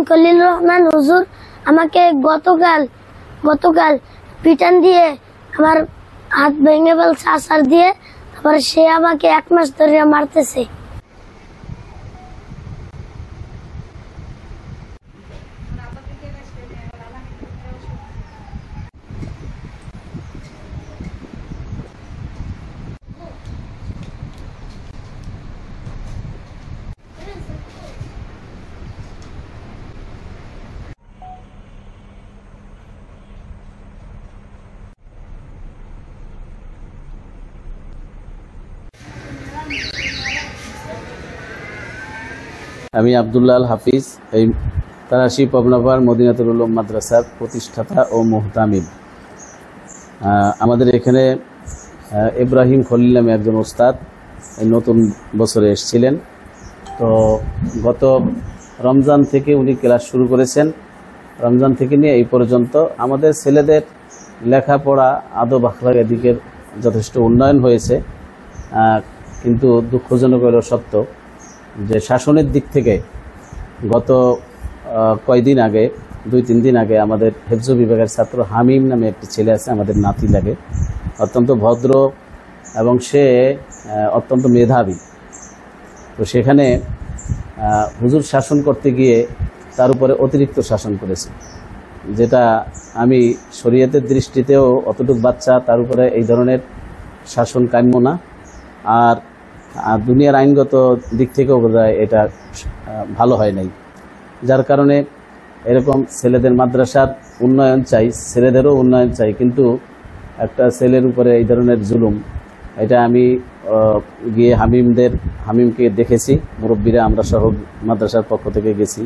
খলিল রহমান হুজুর আমাকে গতকাল পিটান দিয়ে আমার হাত ভেঙে ফেলছে আছাড় দিয়ে। তারপরে সে আমাকে 1 মাস ধরে মারতেছে। আমি আব্দুল্লাহ আল হাফিজ, এই তারাশি পাবনাপাড় মদিনাতুল উলুম মাদ্রাসার প্রতিষ্ঠাতা ও মুহতামিম। আমাদের এখানে ইব্রাহিম খলিল নামে একজন ওস্তাদ এই নতুন বছরে এসেছিলেন। তো গত রমজান থেকে উনি ক্লাস শুরু করেছেন। রমজান থেকে নিয়ে এই পর্যন্ত আমাদের ছেলেদের লেখাপড়া আদব আখলাক এদিকের যথেষ্ট উন্নয়ন হয়েছে। কিন্তু দুঃখজনক হলেও সত্য যে শাসনের দিক থেকে গত কয়েকদিন আগে 2-3 দিন আগে আমাদের হেফজ বিভাগের ছাত্র হামিম নামে একটি ছেলে আছে, আমাদের নাতি লাগে, অত্যন্ত ভদ্র এবং সে অত্যন্ত মেধাবী। তো সেখানে হুজুর শাসন করতে গিয়ে তার উপরে অতিরিক্ত শাসন করেছে, যেটা আমি শরীয়তের দৃষ্টিতেও অতটুকু বাচ্চা তার উপরে এই ধরনের শাসন কাম্য না। আর দুনিয়ার আইনগত দিক থেকেও বোধহয় এটা ভালো হয় নাই। যার কারণে এরকম ছেলেদের মাদ্রাসার উন্নয়ন চাই, ছেলেদেরও উন্নয়ন চাই, কিন্তু একটা ছেলের উপরে এই ধরনের জুলুম, এটা আমি গিয়ে হামিমকে দেখেছি, মুরব্বীরা আমরা সহ মাদ্রাসার পক্ষ থেকে গেছি,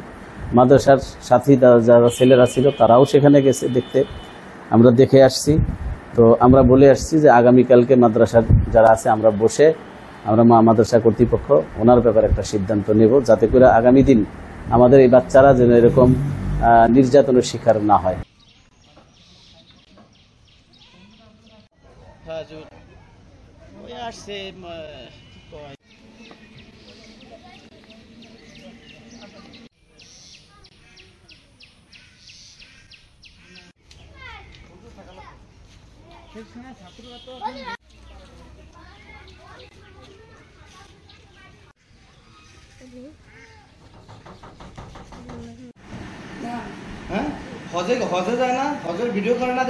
মাদ্রাসার সাথী যারা ছেলেরা ছিল তারাও সেখানে গেছে দেখতে, আমরা দেখে আসছি। তো আমরা বলে আসছি যে আগামীকালকে মাদ্রাসার যারা আছে আমরা বসে আমরা মাদ্রাসা কর্তৃপক্ষ ওনার ব্যাপারে একটা সিদ্ধান্ত নেব, যাতে করে আগামী দিন আমাদের এই বাচ্চারা যেন এরকম নির্যাতনের শিকার না হয়। হ্যাঁ, হজে যায় না, হজের ভিডিও করে না।